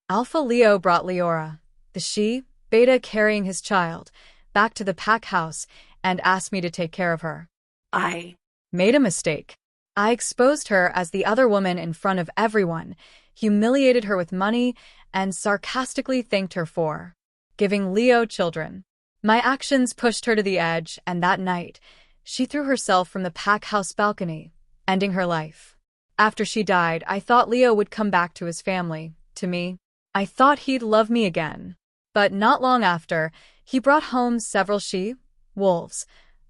Alpha Leo brought Leora, the she, Beta carrying his child, back to the pack house and asked me to take care of her. I Made a mistake. I exposed her as the other woman in front of everyone, humiliated her with money, and sarcastically thanked her for giving Leo children. My actions pushed her to the edge, and that night, she threw herself from the pack house balcony, ending her life. After she died, I thought Leo would come back to his family, to me. I thought he'd love me again. But not long after, he brought home several she-wolves,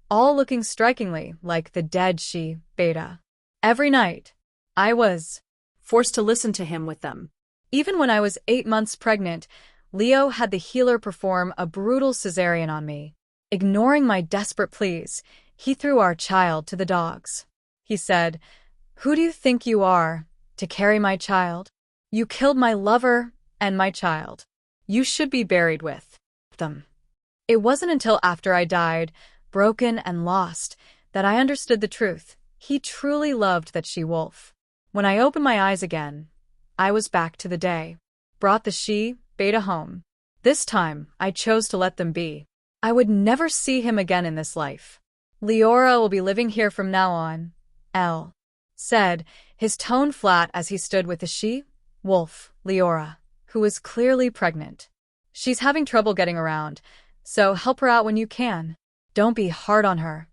all looking strikingly like the dead she-beta. Every night, I was forced to listen to him with them. Even when I was 8 months pregnant, Leo had the healer perform a brutal cesarean on me. Ignoring my desperate pleas, he threw our child to the dogs. He said, "Who do you think you are, to carry my child? You killed my lover and my child. You should be buried with them." It wasn't until after I died, broken and lost, that I understood the truth. He truly loved that she-wolf. When I opened my eyes again, I was back to the day. Brought the she-beta home. This time, I chose to let them be. I would never see him again in this life. "Leora will be living here from now on," L. said, his tone flat as he stood with the she-wolf, Leora, who was clearly pregnant. "She's having trouble getting around, so help her out when you can. Don't be hard on her."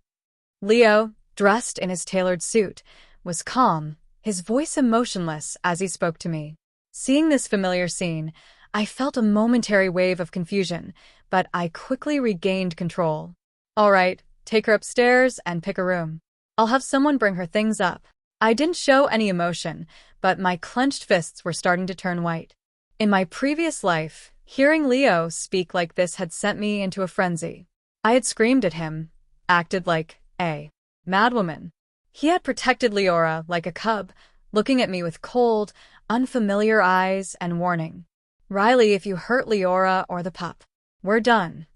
Leo, dressed in his tailored suit, was calm, his voice emotionless as he spoke to me. Seeing this familiar scene, I felt a momentary wave of confusion, but I quickly regained control. "All right, take her upstairs and pick a room. I'll have someone bring her things up." I didn't show any emotion, but my clenched fists were starting to turn white. In my previous life, hearing Leo speak like this had sent me into a frenzy. I had screamed at him, acted like a madwoman. He had protected Leora like a cub, looking at me with cold, unfamiliar eyes and warning. "Riley, if you hurt Leora or the pup, we're done."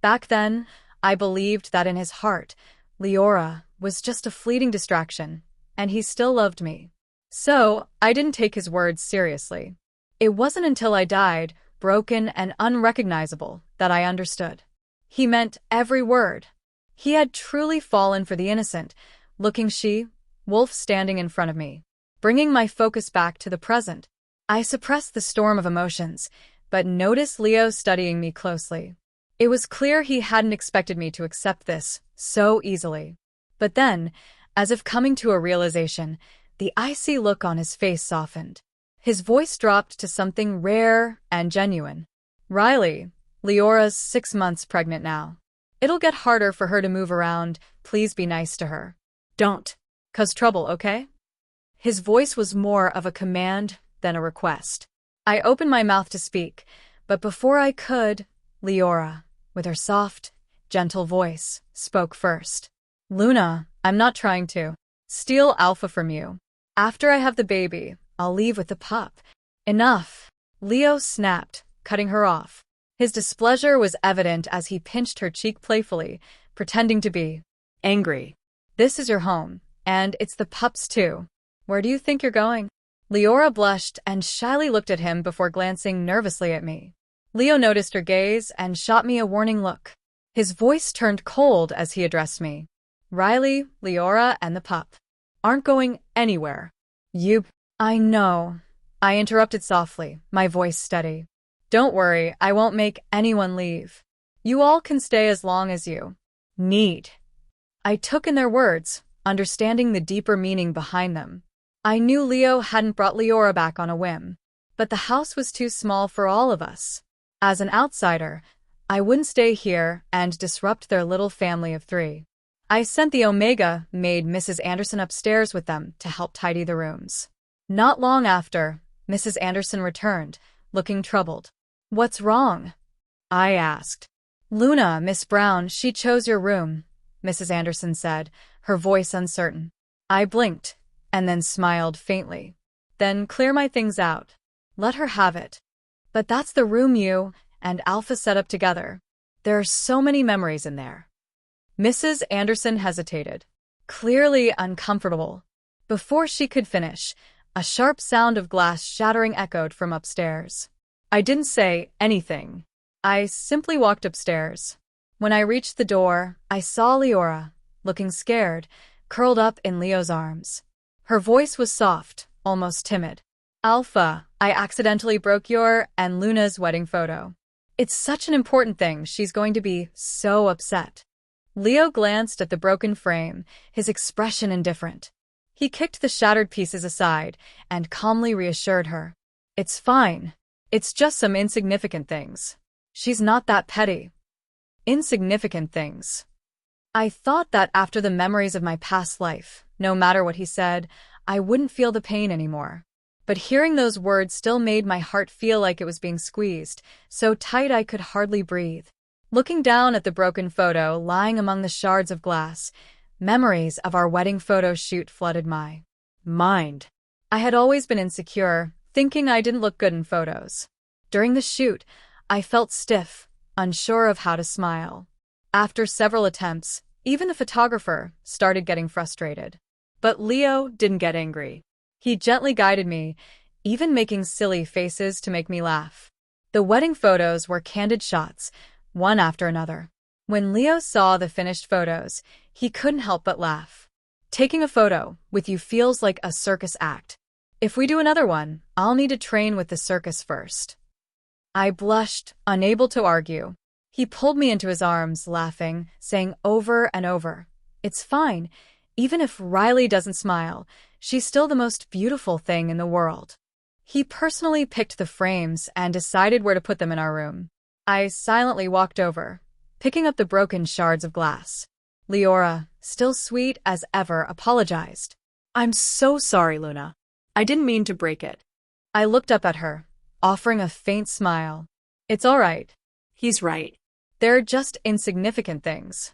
Back then, I believed that in his heart, Leora was just a fleeting distraction, and he still loved me. So, I didn't take his words seriously. It wasn't until I died, broken and unrecognizable, that I understood. He meant every word. He had truly fallen for the innocent, looking she-wolf standing in front of me, bringing my focus back to the present. I suppressed the storm of emotions, but noticed Leo studying me closely. It was clear he hadn't expected me to accept this so easily. But then, as if coming to a realization, the icy look on his face softened. His voice dropped to something rare and genuine. "Riley, Leora's 6 months pregnant now. It'll get harder for her to move around. Please be nice to her. Don't cause trouble, okay?" His voice was more of a command than a request. I opened my mouth to speak, but before I could, Leora, with her soft, gentle voice, spoke first. "Luna, I'm not trying to steal Alpha from you. After I have the baby, I'll leave with the pup." "Enough," Leo snapped, cutting her off. His displeasure was evident as he pinched her cheek playfully, pretending to be angry. "This is your home, and it's the pup's too. Where do you think you're going?" Leora blushed and shyly looked at him before glancing nervously at me. Leo noticed her gaze and shot me a warning look. His voice turned cold as he addressed me. "Riley, Leora, and the pup aren't going anywhere. You—" "I know," I interrupted softly, my voice steady. "Don't worry, I won't make anyone leave. You all can stay as long as you need." I took in their words, understanding the deeper meaning behind them. I knew Leo hadn't brought Leora back on a whim, but the house was too small for all of us. As an outsider, I wouldn't stay here and disrupt their little family of 3. I sent the Omega maid Mrs. Anderson upstairs with them to help tidy the rooms. Not long after, Mrs. Anderson returned, looking troubled. "What's wrong?" I asked. "Luna, Miss Brown, she chose your room," Mrs. Anderson said, her voice uncertain. I blinked, and then smiled faintly. "Then clear my things out. Let her have it. But that's the room you and Alpha set up together. There are so many memories in there." Mrs. Anderson hesitated, clearly uncomfortable. Before she could finish, a sharp sound of glass shattering echoed from upstairs. I didn't say anything. I simply walked upstairs. When I reached the door, I saw Leora, looking scared, curled up in Leo's arms. Her voice was soft, almost timid. Alpha, I accidentally broke your and Luna's wedding photo. It's such an important thing, she's going to be so upset. Leo glanced at the broken frame, his expression indifferent. He kicked the shattered pieces aside and calmly reassured her. It's fine. It's just some insignificant things. She's not that petty. Insignificant things. I thought that after the memories of my past life, no matter what he said, I wouldn't feel the pain anymore. But hearing those words still made my heart feel like it was being squeezed, so tight I could hardly breathe. Looking down at the broken photo lying among the shards of glass, memories of our wedding photo shoot flooded my mind. I had always been insecure, thinking I didn't look good in photos. During the shoot, I felt stiff, unsure of how to smile. After several attempts, even the photographer started getting frustrated. But Leo didn't get angry. He gently guided me, even making silly faces to make me laugh. The wedding photos were candid shots, one after another. When Leo saw the finished photos, he couldn't help but laugh. Taking a photo with you feels like a circus act. If we do another one, I'll need to train with the circus first. I blushed, unable to argue. He pulled me into his arms, laughing, saying over and over, "It's fine. Even if Riley doesn't smile, she's still the most beautiful thing in the world." He personally picked the frames and decided where to put them in our room. I silently walked over, picking up the broken shards of glass. Leora, still sweet as ever, apologized. I'm so sorry, Luna. I didn't mean to break it. I looked up at her, offering a faint smile. It's all right. He's right. They're just insignificant things.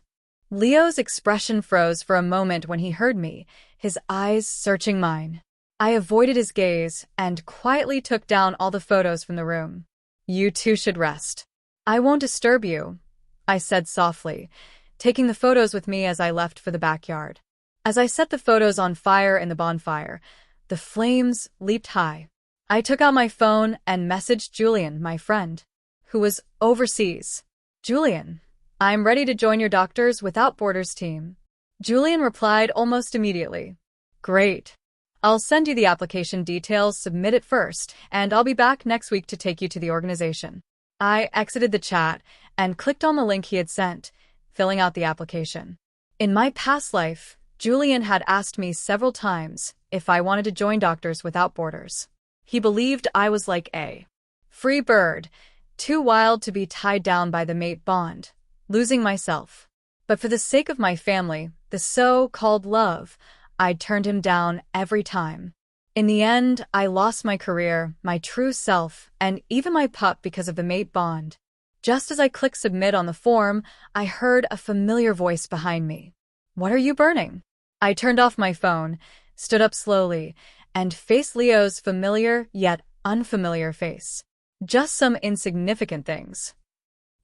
Leo's expression froze for a moment when he heard me, his eyes searching mine. I avoided his gaze and quietly took down all the photos from the room. You two should rest. I won't disturb you, I said softly, taking the photos with me as I left for the backyard. As I set the photos on fire in the bonfire, the flames leaped high. I took out my phone and messaged Julian, my friend, who was overseas. Julian, I'm ready to join your Doctors Without Borders team. Julian replied almost immediately. Great. I'll send you the application details, submit it first, and I'll be back next week to take you to the organization. I exited the chat and clicked on the link he had sent, filling out the application. In my past life, Julian had asked me several times if I wanted to join Doctors Without Borders. He believed I was like a free bird, too wild to be tied down by the mate bond, losing myself. But for the sake of my family, the so-called love, I'd turned him down every time. In the end, I lost my career, my true self, and even my pup because of the mate bond. Just as I clicked submit on the form, I heard a familiar voice behind me. What are you burning? I turned off my phone, stood up slowly, and faced Leo's familiar yet unfamiliar face. Just some insignificant things.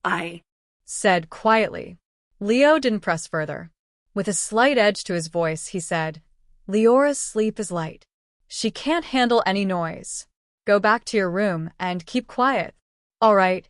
I said quietly. Leo didn't press further. With a slight edge to his voice, he said, Leora's sleep is light. She can't handle any noise. Go back to your room and keep quiet. All right,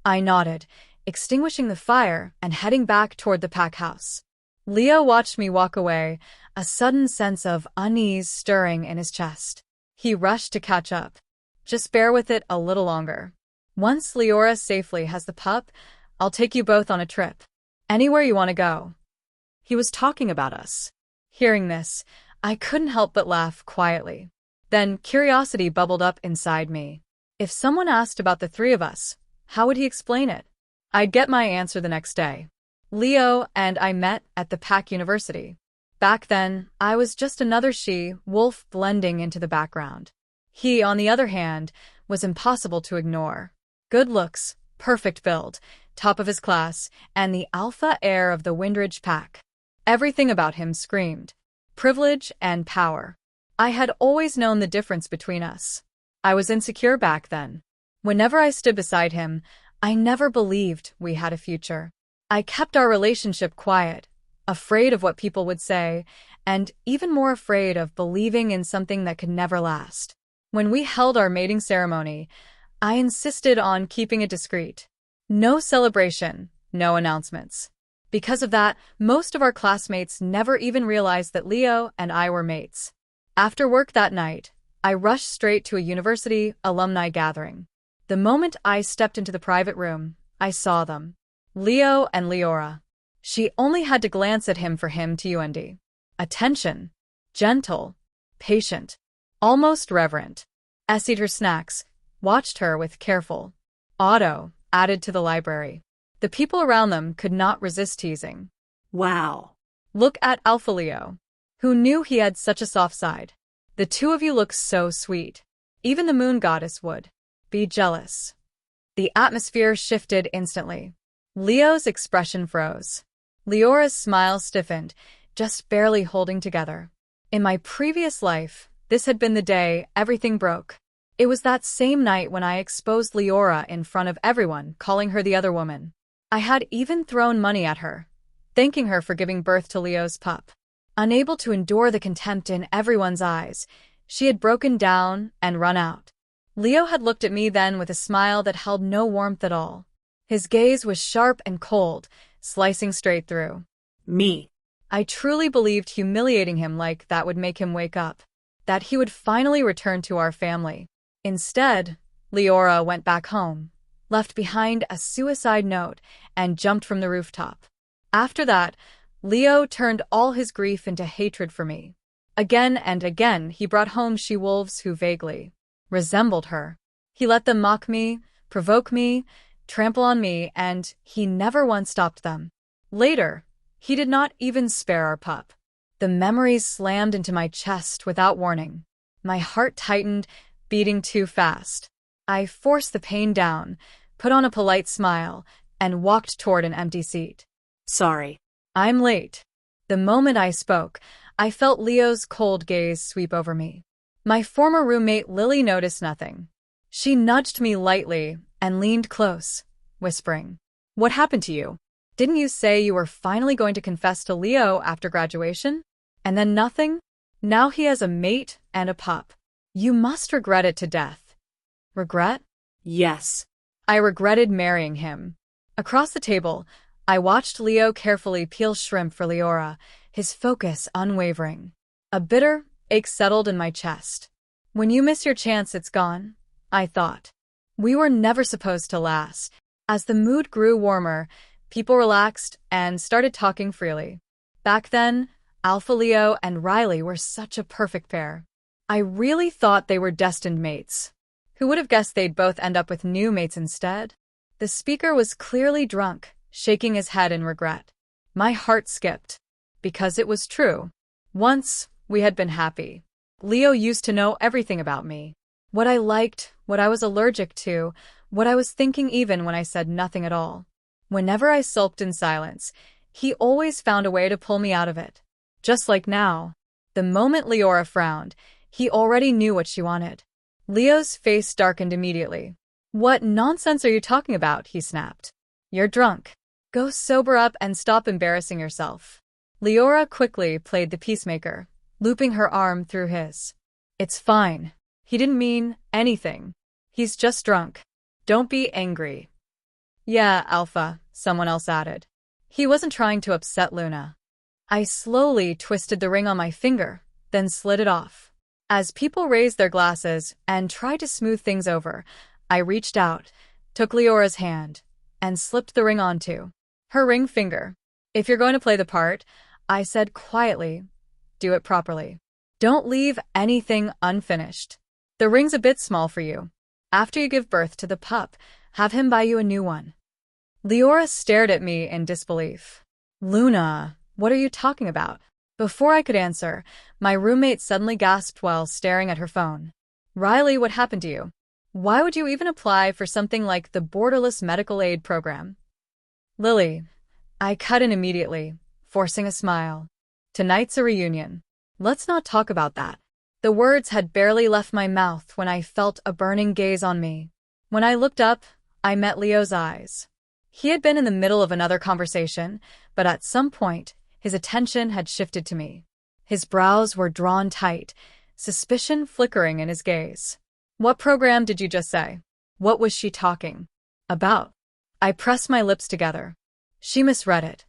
I nodded, extinguishing the fire and heading back toward the pack house. Leo watched me walk away, a sudden sense of unease stirring in his chest. He rushed to catch up. Just bear with it a little longer. Once Leora safely has the pup, I'll take you both on a trip. Anywhere you want to go. He was talking about us. Hearing this, I couldn't help but laugh quietly. Then curiosity bubbled up inside me. If someone asked about the three of us, how would he explain it? I'd get my answer the next day. Leo and I met at the Pack University. Back then, I was just another she-wolf blending into the background. He, on the other hand, was impossible to ignore. Good looks, perfect build, top of his class, and the alpha heir of the Windridge Pack. Everything about him screamed privilege and power. I had always known the difference between us. I was insecure back then. Whenever I stood beside him, I never believed we had a future. I kept our relationship quiet, afraid of what people would say, and even more afraid of believing in something that could never last. When we held our mating ceremony, I insisted on keeping it discreet. No celebration, no announcements. Because of that, most of our classmates never even realized that Leo and I were mates. After work that night, I rushed straight to a university alumni gathering. The moment I stepped into the private room, I saw them. Leo and Leora. She only had to glance at him for him to UND. Attention. Gentle. Patient. Almost reverent. Ate her snacks, watched her with careful auto added to the library. The people around them could not resist teasing. Wow. Look at Alpha Leo. Who knew he had such a soft side? The two of you look so sweet. Even the moon goddess would be jealous. The atmosphere shifted instantly. Leo's expression froze. Leora's smile stiffened, just barely holding together. In my previous life, this had been the day everything broke. It was that same night when I exposed Leora in front of everyone, calling her the other woman. I had even thrown money at her, thanking her for giving birth to Leo's pup. Unable to endure the contempt in everyone's eyes, she had broken down and run out. Leo had looked at me then with a smile that held no warmth at all. His gaze was sharp and cold, slicing straight through Me. I truly believed humiliating him like that would make him wake up, that he would finally return to our family. Instead, Leora went back home, left behind a suicide note, and jumped from the rooftop. After that, Leo turned all his grief into hatred for me. Again and again he brought home she-wolves who vaguely resembled her. He let them mock me, provoke me, trample on me, and he never once stopped them. Later, he did not even spare our pup. The memories slammed into my chest without warning. My heart tightened, beating too fast. I forced the pain down, put on a polite smile, and walked toward an empty seat. Sorry. I'm late. The moment I spoke, I felt Leo's cold gaze sweep over me. My former roommate Lily noticed nothing. She nudged me lightly and leaned close, whispering, "What happened to you? Didn't you say you were finally going to confess to Leo after graduation? And then nothing? Now he has a mate and a pup. You must regret it to death." Regret? Yes. I regretted marrying him. Across the table, I watched Leo carefully peel shrimp for Leora, his focus unwavering. A bitter ache settled in my chest. When you miss your chance, it's gone, I thought. We were never supposed to last. As the mood grew warmer, people relaxed and started talking freely. Back then, Alpha Leo and Riley were such a perfect pair. I really thought they were destined mates. Who would have guessed they'd both end up with new mates instead? The speaker was clearly drunk, shaking his head in regret. My heart skipped. Because it was true. Once, we had been happy. Leo used to know everything about me. What I liked, what I was allergic to, what I was thinking even when I said nothing at all. Whenever I sulked in silence, he always found a way to pull me out of it. Just like now. The moment Leora frowned, he already knew what she wanted. Leo's face darkened immediately. "What nonsense are you talking about?" he snapped. "You're drunk. Go sober up and stop embarrassing yourself." Leora quickly played the peacemaker, looping her arm through his. "It's fine. He didn't mean anything. He's just drunk. Don't be angry." "Yeah, Alpha," someone else added. He wasn't trying to upset Luna. I slowly twisted the ring on my finger, then slid it off. As people raised their glasses and tried to smooth things over, I reached out, took Leora's hand, and slipped the ring onto her ring finger. "If you're going to play the part," I said quietly, "do it properly. Don't leave anything unfinished. The ring's a bit small for you. After you give birth to the pup, have him buy you a new one." Leora stared at me in disbelief. "Luna, what are you talking about?" Before I could answer, my roommate suddenly gasped while staring at her phone. "Riley, what happened to you? Why would you even apply for something like the Borderless Medical Aid Program?" "Lily," I cut in immediately, forcing a smile. "Tonight's a reunion. Let's not talk about that." The words had barely left my mouth when I felt a burning gaze on me. When I looked up, I met Leo's eyes. He had been in the middle of another conversation, but at some point, his attention had shifted to me. His brows were drawn tight, suspicion flickering in his gaze. "What program did you just say?" What was she talking about? I pressed my lips together. She misread it.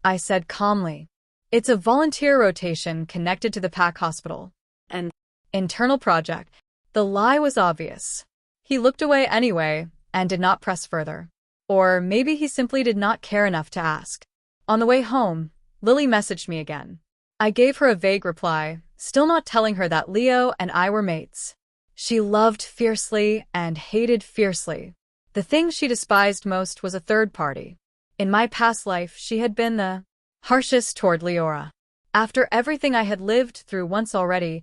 I said calmly. It's a volunteer rotation connected to the pack hospital. And Internal project. The lie was obvious. He looked away anyway and did not press further. Or maybe he simply did not care enough to ask. On the way home, Lily messaged me again. I gave her a vague reply, still not telling her that Leo and I were mates. She loved fiercely and hated fiercely. The thing she despised most was a third party. In my past life, she had been the harshest toward Leora. After everything I had lived through once already,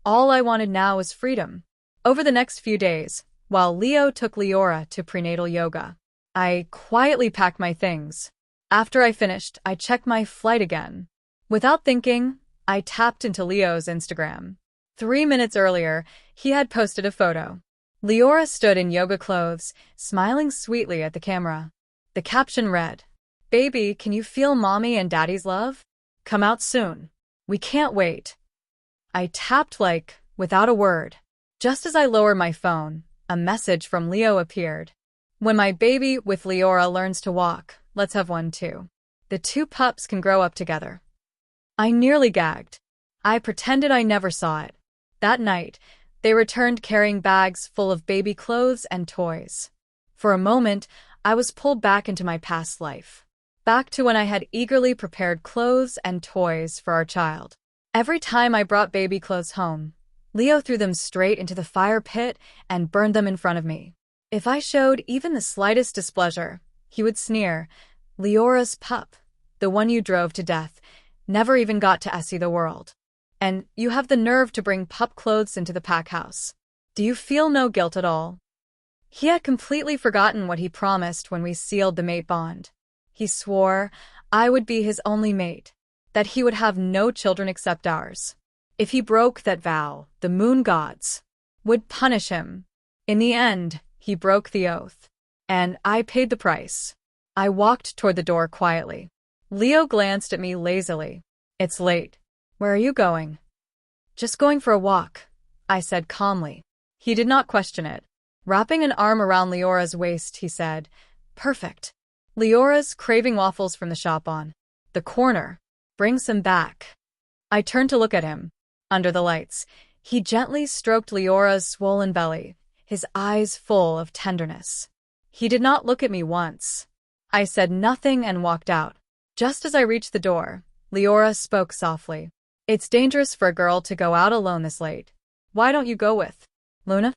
all I wanted now was freedom. Over the next few days, while Leo took Leora to prenatal yoga, I quietly packed my things. After I finished, I checked my flight again. Without thinking, I tapped into Leo's Instagram. 3 minutes earlier, he had posted a photo. Leora stood in yoga clothes, smiling sweetly at the camera. The caption read, "Baby, can you feel mommy and daddy's love? Come out soon. We can't wait." I tapped without a word. Just as I lowered my phone, a message from Leo appeared. "When my baby with Leora learns to walk, let's have one too. The two pups can grow up together." I nearly gagged. I pretended I never saw it. That night, they returned carrying bags full of baby clothes and toys. For a moment, I was pulled back into my past life. Back to when I had eagerly prepared clothes and toys for our child. Every time I brought baby clothes home, Leo threw them straight into the fire pit and burned them in front of me. If I showed even the slightest displeasure, he would sneer, "Leora's pup, the one you drove to death, never even got to see the world. And you have the nerve to bring pup clothes into the pack house. Do you feel no guilt at all?" He had completely forgotten what he promised when we sealed the mate bond. He swore I would be his only mate, that he would have no children except ours. If he broke that vow, the moon gods would punish him. In the end, he broke the oath. And I paid the price. I walked toward the door quietly. Leo glanced at me lazily. "It's late. Where are you going?" "Just going for a walk," I said calmly. He did not question it. Wrapping an arm around Leora's waist, he said, "Perfect. Leora's craving waffles from the shop on the corner. Bring some back." I turned to look at him. Under the lights, he gently stroked Leora's swollen belly, his eyes full of tenderness. He did not look at me once. I said nothing and walked out. Just as I reached the door, Leora spoke softly. "It's dangerous for a girl to go out alone this late. Why don't you go with Luna?"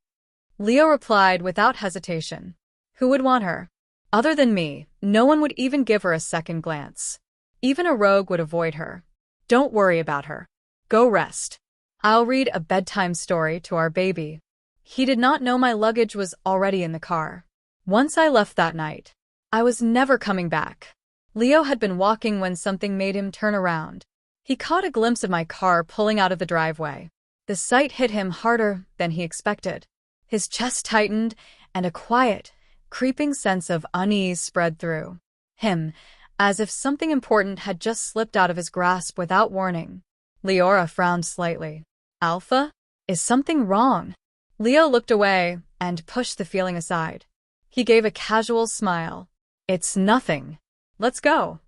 Leo replied without hesitation. Who would want her? Other than me, no one would even give her a second glance. Even a rogue would avoid her. "Don't worry about her. Go rest. I'll read a bedtime story to our baby." He did not know my luggage was already in the car. Once I left that night, I was never coming back. Leo had been walking when something made him turn around. He caught a glimpse of my car pulling out of the driveway. The sight hit him harder than he expected. His chest tightened, and a quiet, creeping sense of unease spread through him, as if something important had just slipped out of his grasp without warning. Leora frowned slightly. "Alpha? Is something wrong?" Leo looked away and pushed the feeling aside. He gave a casual smile. "It's nothing. Let's go."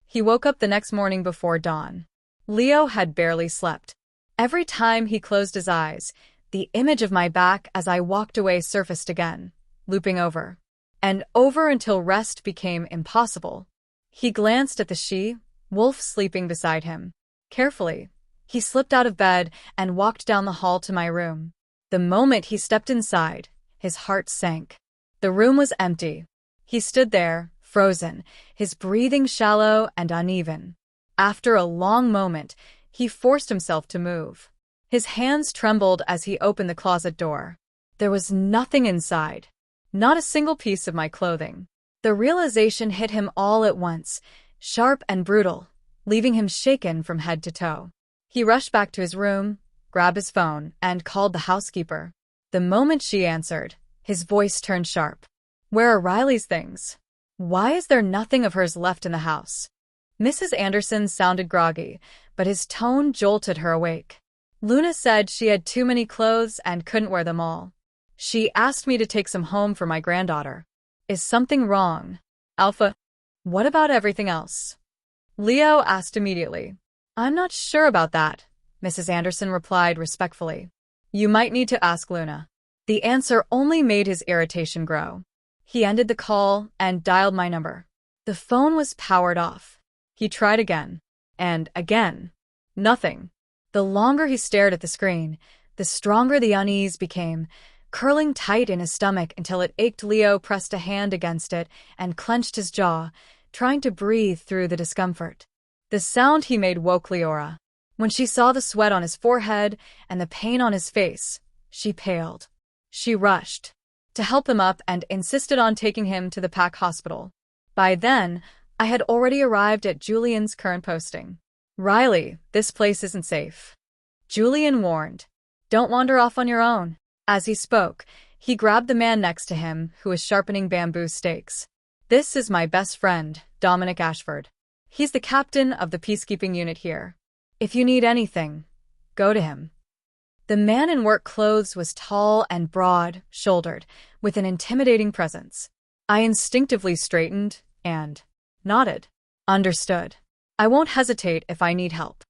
He woke up the next morning before dawn. Leo had barely slept. Every time he closed his eyes, the image of my back as I walked away surfaced again, looping over and over until rest became impossible. He glanced at the she-wolf sleeping beside him. Carefully, he slipped out of bed and walked down the hall to my room. The moment he stepped inside, his heart sank. The room was empty. He stood there, frozen, his breathing shallow and uneven. After a long moment, he forced himself to move. His hands trembled as he opened the closet door. There was nothing inside. Not a single piece of my clothing. The realization hit him all at once, sharp and brutal, leaving him shaken from head to toe. He rushed back to his room, grabbed his phone, and called the housekeeper. The moment she answered, his voice turned sharp. "Where are Riley's things? Why is there nothing of hers left in the house?" Mrs. Anderson sounded groggy, but his tone jolted her awake. "Luna said she had too many clothes and couldn't wear them all. She asked me to take some home for my granddaughter. Is something wrong? Alpha, what about everything else? Leo asked immediately. I'm not sure about that, Mrs. Anderson replied respectfully. You might need to ask Luna. The answer only made his irritation grow. He ended the call and dialed my number. The phone was powered off. He tried again. And again. Nothing. The longer he stared at the screen, the stronger the unease became, curling tight in his stomach until it ached. Leo pressed a hand against it and clenched his jaw, trying to breathe through the discomfort. The sound he made woke Leora. When she saw the sweat on his forehead and the pain on his face, she paled. She rushed to help him up and insisted on taking him to the Pack Hospital. By then, I had already arrived at Julian's current posting. Riley, this place isn't safe. Julian warned. Don't wander off on your own. As he spoke, he grabbed the man next to him who was sharpening bamboo stakes. This is my best friend, Dominic Ashford. He's the captain of the peacekeeping unit here. If you need anything, go to him. The man in work clothes was tall and broad-shouldered, with an intimidating presence. I instinctively straightened and nodded. Understood. I won't hesitate if I need help.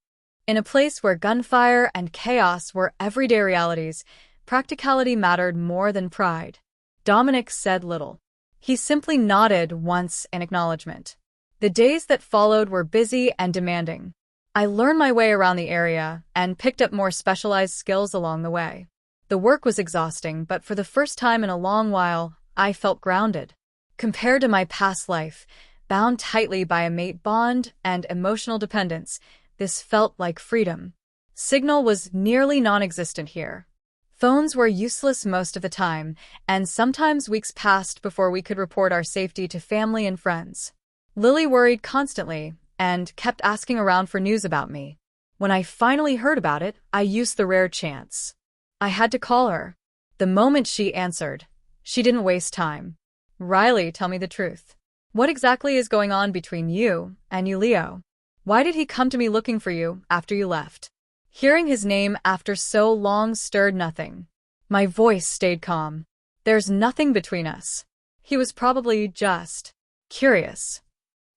In a place where gunfire and chaos were everyday realities, practicality mattered more than pride. Dominic said little. He simply nodded once in acknowledgement. The days that followed were busy and demanding. I learned my way around the area and picked up more specialized skills along the way. The work was exhausting, but for the first time in a long while, I felt grounded. Compared to my past life, bound tightly by a mate bond and emotional dependence, this felt like freedom. Signal was nearly non-existent here. Phones were useless most of the time, and sometimes weeks passed before we could report our safety to family and friends. Lily worried constantly and kept asking around for news about me. When I finally heard about it, I used the rare chance. I had to call her. The moment she answered, she didn't waste time. Riley, tell me the truth. What exactly is going on between you and Leo? Why did he come to me looking for you after you left? Hearing his name after so long stirred nothing. My voice stayed calm. There's nothing between us. He was probably just curious.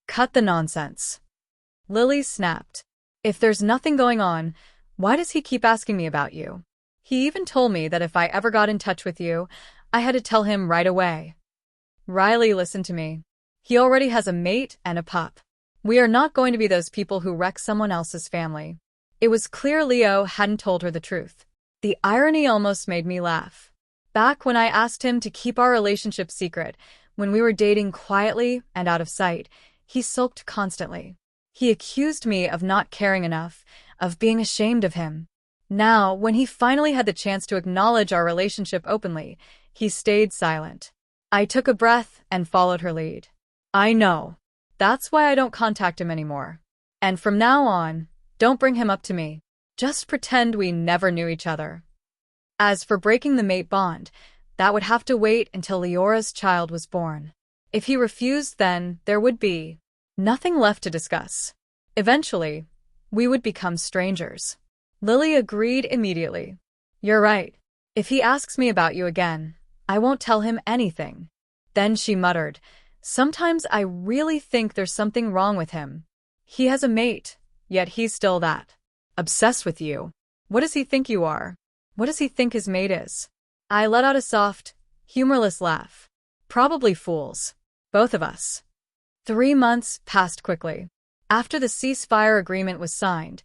Cut the nonsense. Lily snapped. If there's nothing going on, why does he keep asking me about you? He even told me that if I ever got in touch with you, I had to tell him right away. Riley, listen to me. He already has a mate and a pup. We are not going to be those people who wreck someone else's family. It was clear Leo hadn't told her the truth. The irony almost made me laugh. Back when I asked him to keep our relationship secret, when we were dating quietly and out of sight, he sulked constantly. He accused me of not caring enough, of being ashamed of him. Now, when he finally had the chance to acknowledge our relationship openly, he stayed silent. I took a breath and followed her lead. I know. That's why I don't contact him anymore. And from now on, don't bring him up to me. Just pretend we never knew each other. As for breaking the mate bond, that would have to wait until Leora's child was born. If he refused, then there would be nothing left to discuss. Eventually, we would become strangers. Lily agreed immediately. You're right. If he asks me about you again, I won't tell him anything. Then she muttered, sometimes I really think there's something wrong with him. He has a mate, yet he's still that obsessed with you. What does he think you are? What does he think his mate is? I let out a soft, humorless laugh. Probably fools. Both of us. 3 months passed quickly. After the ceasefire agreement was signed,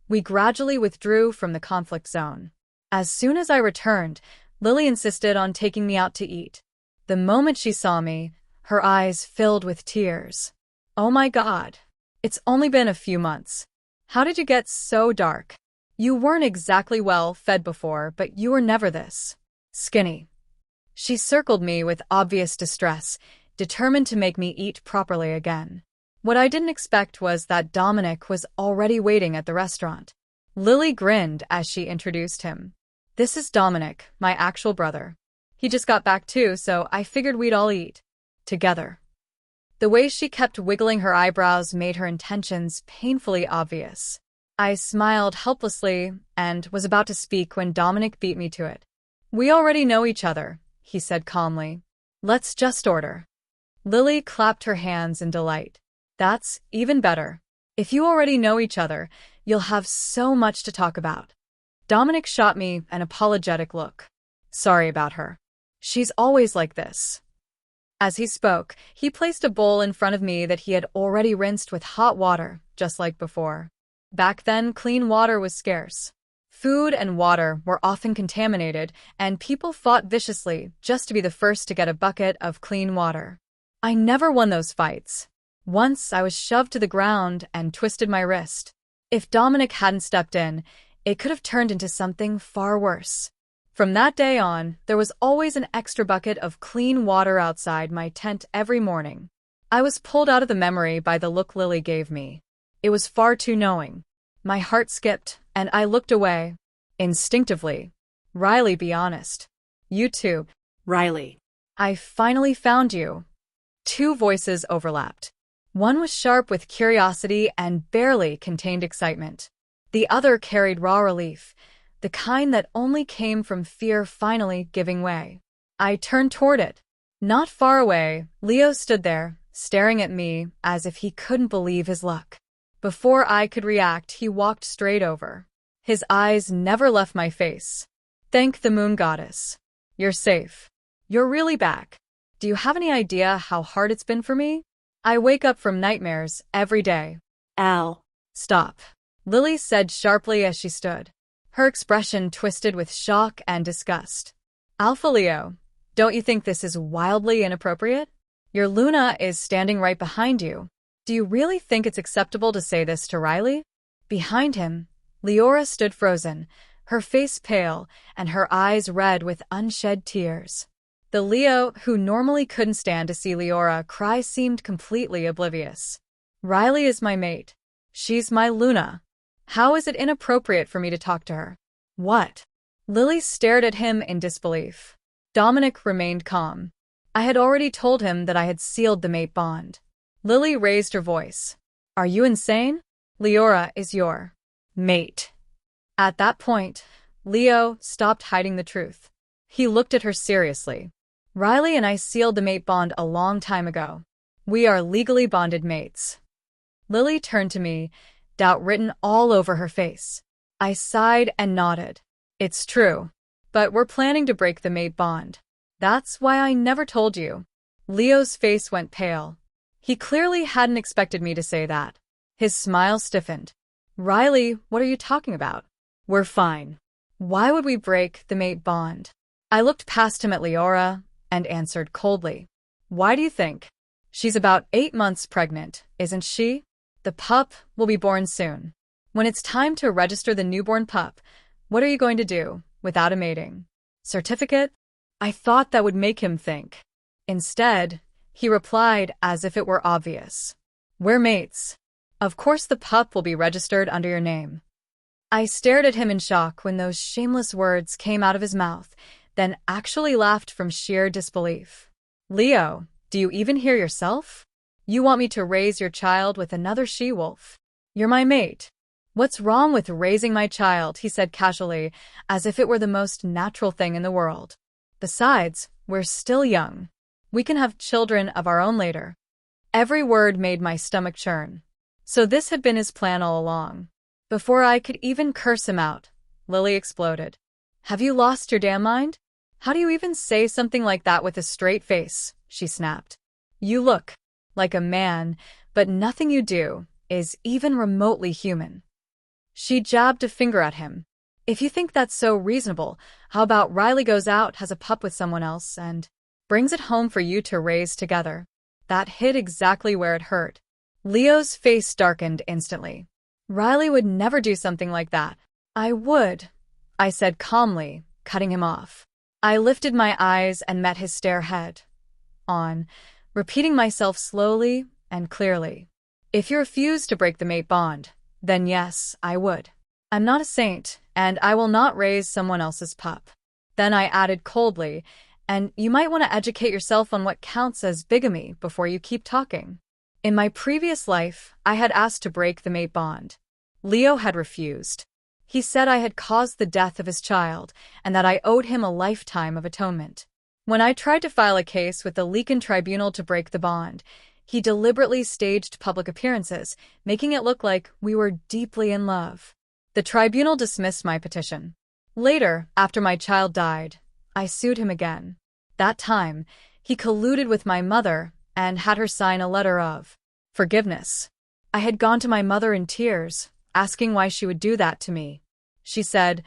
we gradually withdrew from the conflict zone. As soon as I returned, Lily insisted on taking me out to eat. The moment she saw me, her eyes filled with tears. Oh my God. It's only been a few months. How did you get so dark? You weren't exactly well fed before, but you were never this skinny. She circled me with obvious distress, determined to make me eat properly again. What I didn't expect was that Dominic was already waiting at the restaurant. Lily grinned as she introduced him. This is Dominic, my actual brother. He just got back too, so I figured we'd all eat together. The way she kept wiggling her eyebrows made her intentions painfully obvious. I smiled helplessly and was about to speak when Dominic beat me to it. We already know each other, he said calmly. Let's just order. Lily clapped her hands in delight. That's even better. If you already know each other, you'll have so much to talk about. Dominic shot me an apologetic look. Sorry about her. She's always like this. As he spoke, he placed a bowl in front of me that he had already rinsed with hot water, just like before. Back then, clean water was scarce. Food and water were often contaminated, and people fought viciously just to be the first to get a bucket of clean water. I never won those fights. Once I was shoved to the ground and twisted my wrist. If Dominic hadn't stepped in, it could have turned into something far worse. From that day on, there was always an extra bucket of clean water outside my tent every morning. I was pulled out of the memory by the look Lily gave me. It was far too knowing. My heart skipped, and I looked away. Instinctively. Riley, be honest. You too. Riley. I finally found you. Two voices overlapped. One was sharp with curiosity and barely contained excitement. The other carried raw relief, the kind that only came from fear finally giving way. I turned toward it. Not far away, Leo stood there, staring at me as if he couldn't believe his luck. Before I could react, he walked straight over. His eyes never left my face. Thank the moon goddess. You're safe. You're really back. Do you have any idea how hard it's been for me? I wake up from nightmares every day. Al. Stop, Lily said sharply as she stood. Her expression twisted with shock and disgust. Alpha Leo, don't you think this is wildly inappropriate? Your Luna is standing right behind you. Do you really think it's acceptable to say this to Riley? Behind him, Leora stood frozen, her face pale and her eyes red with unshed tears. The Leo, who normally couldn't stand to see Leora cry, seemed completely oblivious. Riley is my mate. She's my Luna. How is it inappropriate for me to talk to her? What? Lily stared at him in disbelief. Dominic remained calm. I had already told him that I had sealed the mate bond. Lily raised her voice. Are you insane? Leora is your mate. At that point, Leo stopped hiding the truth. He looked at her seriously. Riley and I sealed the mate bond a long time ago. We are legally bonded mates. Lily turned to me, doubt written all over her face. I sighed and nodded. It's true. But we're planning to break the mate bond. That's why I never told you. Leo's face went pale. He clearly hadn't expected me to say that. His smile stiffened. Riley, what are you talking about? We're fine. Why would we break the mate bond? I looked past him at Leora and answered coldly. Why do you think? She's about 8 months pregnant, isn't she? The pup will be born soon. When it's time to register the newborn pup, what are you going to do without a mating certificate? I thought that would make him think. Instead, he replied as if it were obvious. We're mates. Of course the pup will be registered under your name. I stared at him in shock when those shameless words came out of his mouth, then actually laughed from sheer disbelief. Leo, do you even hear yourself? You want me to raise your child with another she-wolf? You're my mate. What's wrong with raising my child? He said casually, as if it were the most natural thing in the world. Besides, we're still young. We can have children of our own later. Every word made my stomach churn. So this had been his plan all along. Before I could even curse him out, Lily exploded. Have you lost your damn mind? How do you even say something like that with a straight face? She snapped. You look like a man, but nothing you do is even remotely human. She jabbed a finger at him. If you think that's so reasonable, how about Riley goes out, has a pup with someone else, and brings it home for you to raise together? That hit exactly where it hurt. Leo's face darkened instantly. Riley would never do something like that. I would, I said calmly, cutting him off. I lifted my eyes and met his stare head on, repeating myself slowly and clearly. If you refuse to break the mate bond, then yes, I would. I'm not a saint, and I will not raise someone else's pup. Then I added coldly, and you might want to educate yourself on what counts as bigamy before you keep talking. In my previous life, I had asked to break the mate bond. Leo had refused. He said I had caused the death of his child and that I owed him a lifetime of atonement. When I tried to file a case with the Leakin tribunal to break the bond, he deliberately staged public appearances, making it look like we were deeply in love. The tribunal dismissed my petition. Later, after my child died, I sued him again. That time, he colluded with my mother and had her sign a letter of forgiveness. I had gone to my mother in tears, asking why she would do that to me. She said,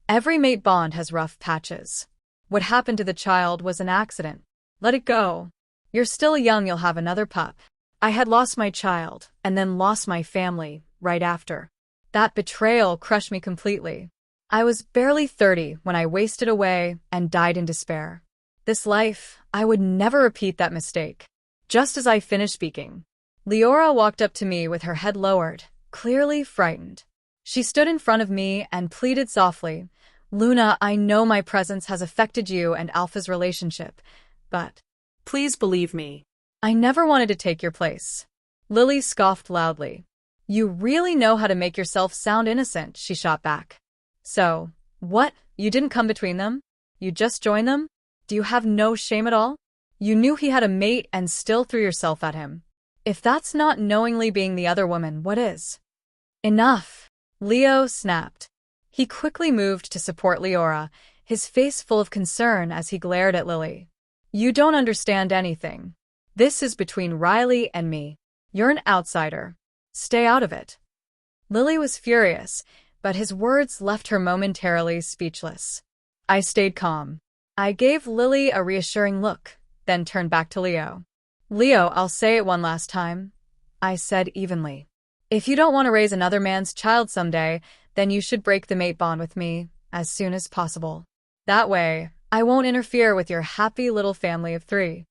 "Every mate bond has rough patches. What happened to the child was an accident. Let it go. You're still young, you'll have another pup." I had lost my child and then lost my family right after. That betrayal crushed me completely. I was barely 30 when I wasted away and died in despair. This life, I would never repeat that mistake. Just as I finished speaking, Leora walked up to me with her head lowered, clearly frightened. She stood in front of me and pleaded softly, "Luna, I know my presence has affected you and Alpha's relationship, but Please believe me. I never wanted to take your place." Lily scoffed loudly. "You really know how to make yourself sound innocent," she shot back. "So, what? You didn't come between them? You just joined them? Do you have no shame at all? You knew he had a mate and still threw yourself at him. If that's not knowingly being the other woman, what is?" "Enough," Leo snapped. He quickly moved to support Leora, his face full of concern as he glared at Lily. "You don't understand anything. This is between Riley and me. You're an outsider. Stay out of it." Lily was furious, but his words left her momentarily speechless. I stayed calm. I gave Lily a reassuring look, then turned back to Leo. "Leo, I'll say it one last time," I said evenly. "If you don't want to raise another man's child someday, then you should break the mate bond with me as soon as possible. That way, I won't interfere with your happy little family of 3.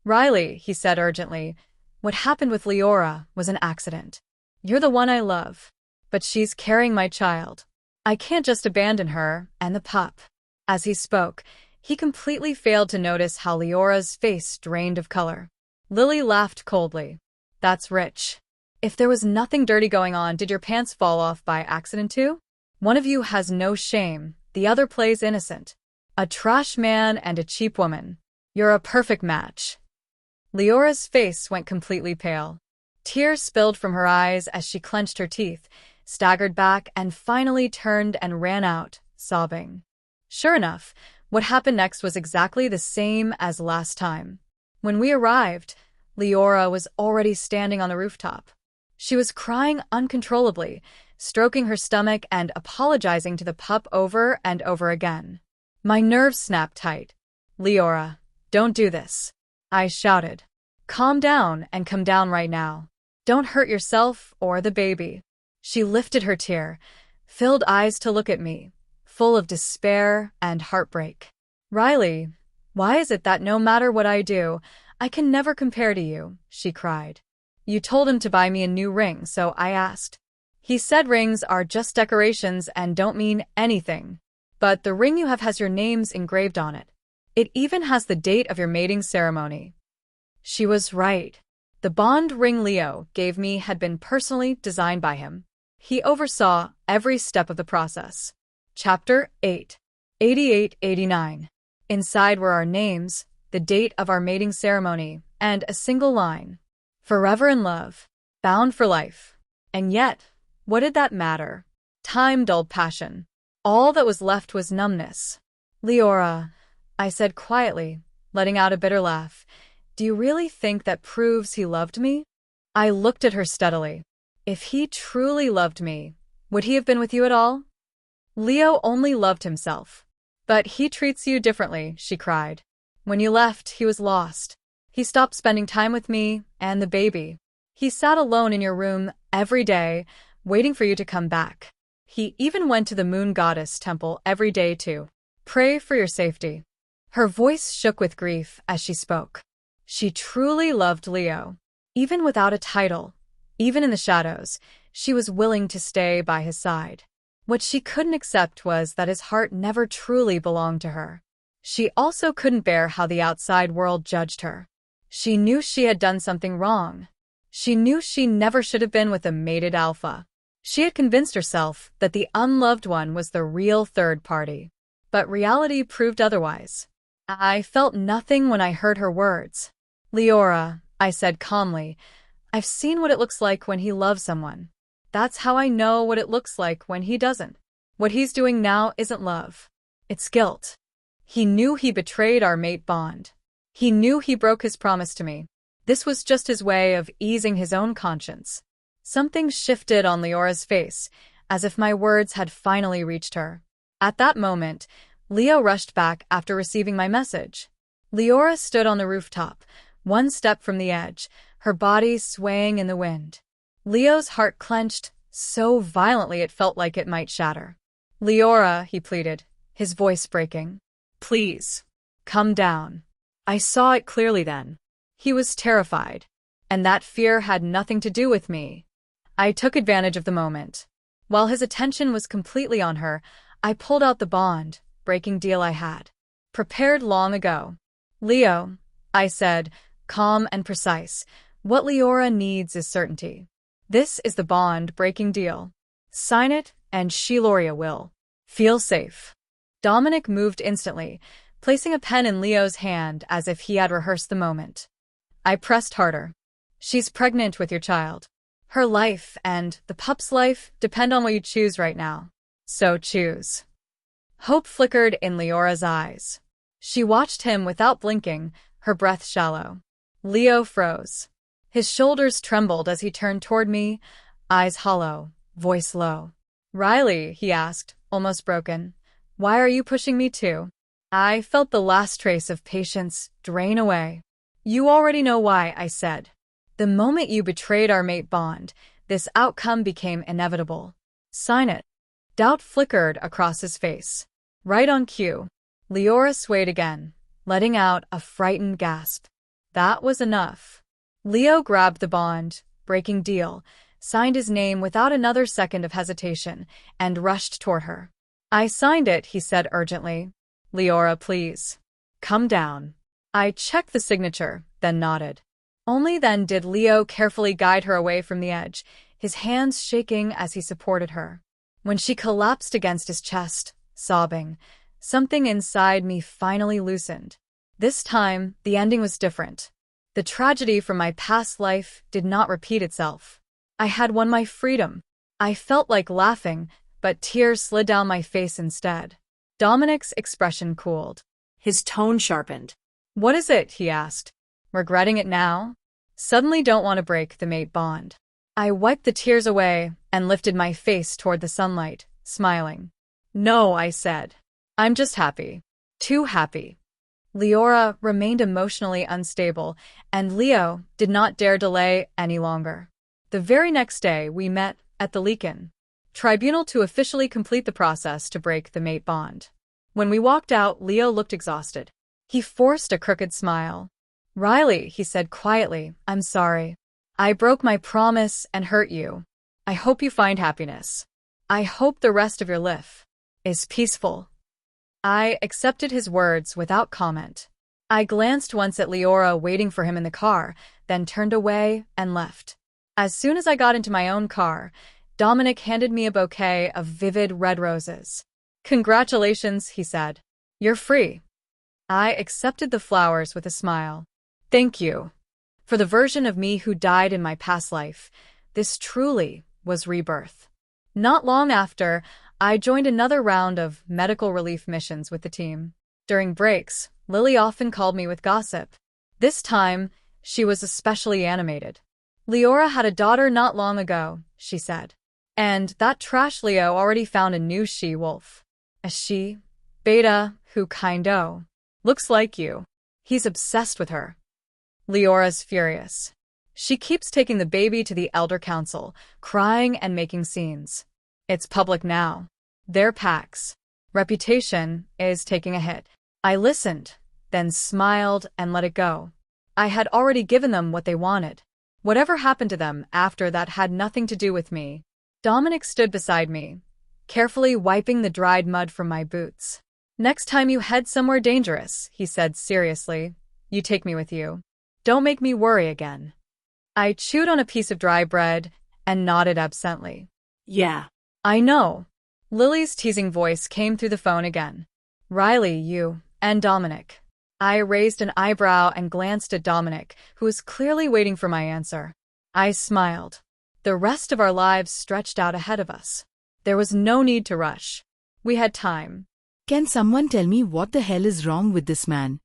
"Riley," he said urgently, "what happened with Leora was an accident. You're the one I love, but she's carrying my child. I can't just abandon her and the pup." As he spoke, he completely failed to notice how Leora's face drained of color. Lily laughed coldly. "That's rich. If there was nothing dirty going on, did your pants fall off by accident too? One of you has no shame, the other plays innocent. A trash man and a cheap woman. You're a perfect match." Leora's face went completely pale. Tears spilled from her eyes as she clenched her teeth, staggered back, and finally turned and ran out, sobbing. Sure enough, what happened next was exactly the same as last time. When we arrived, Leora was already standing on the rooftop. She was crying uncontrollably, stroking her stomach and apologizing to the pup over and over again. My nerves snapped tight. "Leora, don't do this," I shouted. "Calm down and come down right now. Don't hurt yourself or the baby." She lifted her tear-filled eyes to look at me, full of despair and heartbreak. "Riley, why is it that no matter what I do, I can never compare to you?" she cried. "You told him to buy me a new ring, so I asked. He said rings are just decorations and don't mean anything. But the ring you have has your names engraved on it. It even has the date of your mating ceremony." She was right. The bond ring Leo gave me had been personally designed by him. He oversaw every step of the process. Chapter 8. 88-89. Inside were our names, the date of our mating ceremony, and a single line. Forever in love. Bound for life. And yet, what did that matter? Time dulled passion. All that was left was numbness. "Leora," I said quietly, letting out a bitter laugh, "do you really think that proves he loved me?" I looked at her steadily. "If he truly loved me, would he have been with you at all?" "Leo only loved himself. But he treats you differently," she cried. "When you left, he was lost. He stopped spending time with me and the baby. He sat alone in your room every day, waiting for you to come back. He even went to the moon goddess temple every day to pray for your safety." Her voice shook with grief as she spoke. She truly loved Leo. Even without a title, even in the shadows, she was willing to stay by his side. What she couldn't accept was that his heart never truly belonged to her. She also couldn't bear how the outside world judged her. She knew she had done something wrong. She knew she never should have been with a mated alpha. She had convinced herself that the unloved one was the real third party. But reality proved otherwise. I felt nothing when I heard her words. Leora, I said calmly, I've seen what it looks like when he loves someone. That's how I know what it looks like when he doesn't. What he's doing now isn't love. It's guilt. He knew he betrayed our mate bond. He knew he broke his promise to me. This was just his way of easing his own conscience. Something shifted on Leora's face, as if my words had finally reached her. At that moment, Leo rushed back after receiving my message. Leora stood on the rooftop, one step from the edge, her body swaying in the wind. Leo's heart clenched so violently it felt like it might shatter. Leora, he pleaded, his voice breaking. Please, come down. I saw it clearly then. He was terrified, and that fear had nothing to do with me. I took advantage of the moment. While his attention was completely on her, I pulled out the bond-breaking deal I had prepared long ago. Leo, I said, calm and precise, what Leora needs is certainty. This is the bond-breaking deal. Sign it, and Sheloria will feel safe. Dominic moved instantly, placing a pen in Leo's hand as if he had rehearsed the moment. I pressed harder. She's pregnant with your child. Her life and the pup's life depend on what you choose right now. So choose. Hope flickered in Leora's eyes. She watched him without blinking, her breath shallow. Leo froze. His shoulders trembled as he turned toward me, eyes hollow, voice low. Riley, he asked, almost broken, why are you pushing me too? I felt the last trace of patience drain away. You already know why, I said. The moment you betrayed our mate bond, this outcome became inevitable. Sign it. Doubt flickered across his face. Right on cue. Leora swayed again, letting out a frightened gasp. That was enough. Leo grabbed the bond-breaking deal, signed his name without another second of hesitation, and rushed toward her. I signed it, he said urgently. Leora, please. Come down. I checked the signature, then nodded. Only then did Leo carefully guide her away from the edge, his hands shaking as he supported her. When she collapsed against his chest, sobbing, something inside me finally loosened. This time, the ending was different. The tragedy from my past life did not repeat itself. I had won my freedom. I felt like laughing, but tears slid down my face instead. Dominic's expression cooled. His tone sharpened. What is it? He asked. Regretting it now? Suddenly don't want to break the mate bond. I wiped the tears away and lifted my face toward the sunlight, smiling. No, I said. I'm just happy. Too happy. Leora remained emotionally unstable, and Leo did not dare delay any longer. The very next day, we met at the Leakin Tribunal to officially complete the process to break the mate bond. When we walked out, Leo looked exhausted. He forced a crooked smile. Riley, he said quietly, I'm sorry. I broke my promise and hurt you. I hope you find happiness. I hope the rest of your life is peaceful. I accepted his words without comment. I glanced once at Leora waiting for him in the car, then turned away and left. As soon as I got into my own car, Dominic handed me a bouquet of vivid red roses. Congratulations, he said. You're free. I accepted the flowers with a smile. Thank you. For the version of me who died in my past life, this truly was rebirth. Not long after, I joined another round of medical relief missions with the team. During breaks, Lily often called me with gossip. This time, she was especially animated. Leora had a daughter not long ago, she said. And that trash Leo already found a new she-wolf. A she, Beta, who kinda looks like you. He's obsessed with her. Leora's furious. She keeps taking the baby to the elder council, crying and making scenes. It's public now. Their Pax reputation is taking a hit. I listened, then smiled and let it go. I had already given them what they wanted. Whatever happened to them after that had nothing to do with me. Dominic stood beside me, carefully wiping the dried mud from my boots. Next time you head somewhere dangerous, he said seriously, you take me with you. Don't make me worry again. I chewed on a piece of dry bread and nodded absently. Yeah. I know. Lily's teasing voice came through the phone again. Riley, you, and Dominic. I raised an eyebrow and glanced at Dominic, who was clearly waiting for my answer. I smiled. The rest of our lives stretched out ahead of us. There was no need to rush. We had time. Can someone tell me what the hell is wrong with this man?